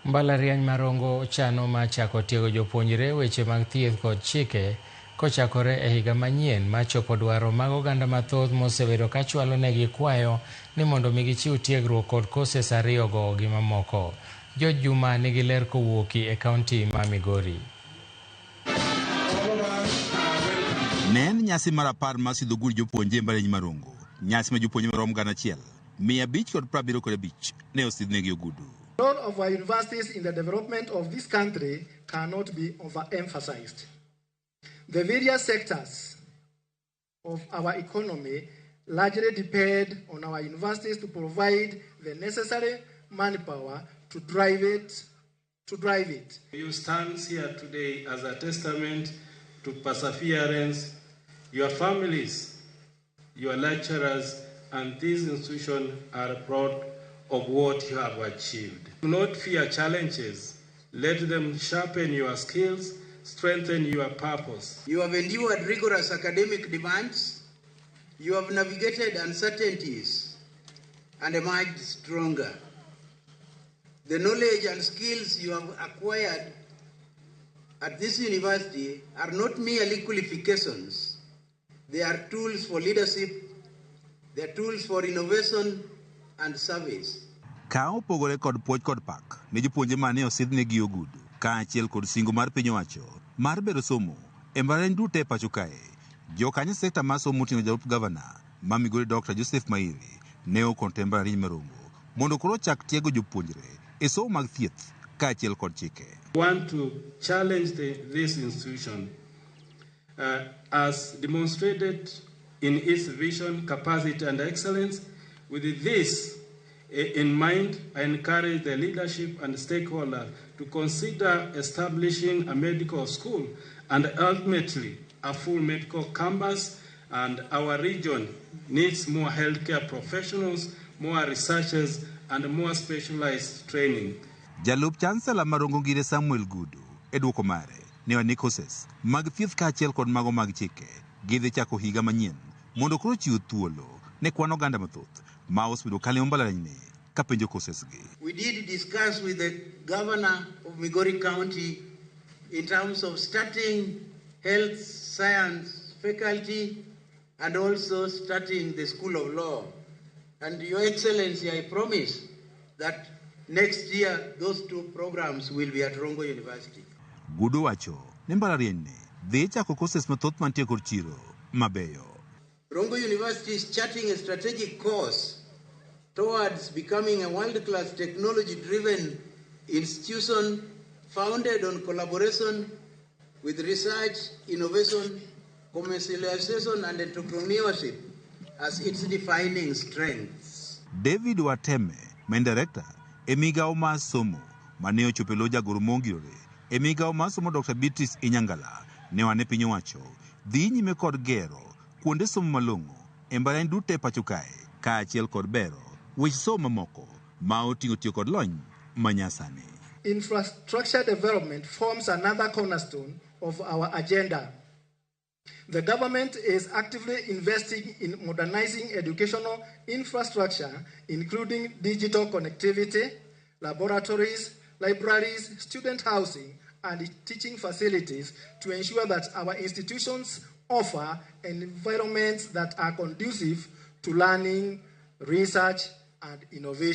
Mbalariany mar Rongo chano ma chako tiego jopuonjre weche mag thieth kod chike kochakore e higa manyien ma chopo dwaro mag oganda mathoth mosebedo ka chwalo negi kwayo ni mondo mi gichiw tiegruok kod koses ariyogo gi mamoko. George Juma nigi ler kowuoki e kaunti ma Migori. Ne en nyasi mar 10 mar sidho gur jopuonje Mbalariany mar Rongo. Nyasi ma jopuonje marom 1,575 ne osidhnegi ogudu. The role of our universities in the development of this country cannot be overemphasized. The various sectors of our economy largely depend on our universities to provide the necessary manpower to drive it. You stand here today as a testament to perseverance. Your families, your lecturers, and this institution are proud of what you have achieved. Do not fear challenges. Let them sharpen your skills, strengthen your purpose. You have endured rigorous academic demands. You have navigated uncertainties and emerged stronger. The knowledge and skills you have acquired at this university are not merely qualifications. They are tools for leadership, they are tools for innovation and service. Ka opogore kod puoch kod pak ne jopuonje mane osidhnegi ogudu kaachiel kod singo mar piny owacho mar bero somo e mbalariany duto e pacho kae. Jokanyo sekta mar somo moting'o jalup gavana ma Migori Dr. Joseph Mairi ne okonte Mbalariany mar Rongo mondo koro chak tiego jopuonjre e somo mag thieth kaachiel kod chike. We want to challenge this institution as demonstrated in its vision, capacity, and excellence. With this in mind, I encourage the leadership and stakeholders to consider establishing a medical school and ultimately a full medical campus. And our region needs more healthcare professionals, more researchers, and more specialized training. Jalup Chancellor mar Rongo Ngire Samuel Gudu e duoko mare ne wani koses mag thieth kaachiel kod mago mag chike gidhi chako higa manyien mondo koro chiw thuolo ne kwan oganda mathoth ma osebedo kalimo mbalariany ka penjo kosesgi. We did discuss with the governor of Migori County in terms of starting health science faculty and also starting the School of Law. And Your Excellency, I promise that next year those two programs will be at Rongo University. Gudu wacho ni mbalariany dhi chako koses mathoth mantie kod chiro mabeyo. Rongo University is charting a strategic course towards becoming a world-class technology-driven institution founded on collaboration with research, innovation, commercialization, and entrepreneurship as its defining strengths. David Wateme, main director, e migao mar somo, mane ochopo lo jagoro mongirore, e migao mar somo Dr. Beatrice Inyangala, ne wane piny owacho, dhi nyime kod gero, kuonde somo malong'o, e mbalariany duto e pacho kae, kaachiel kod bero, weche somo mamoko, ma oting'o tiyo kod lony manyasani. Infrastructure development forms another cornerstone of our agenda. The government is actively investing in modernizing educational infrastructure, including digital connectivity, laboratories, libraries, student housing, and teaching facilities to ensure that our institutions offer environments that are conducive to learning, research, and innovation.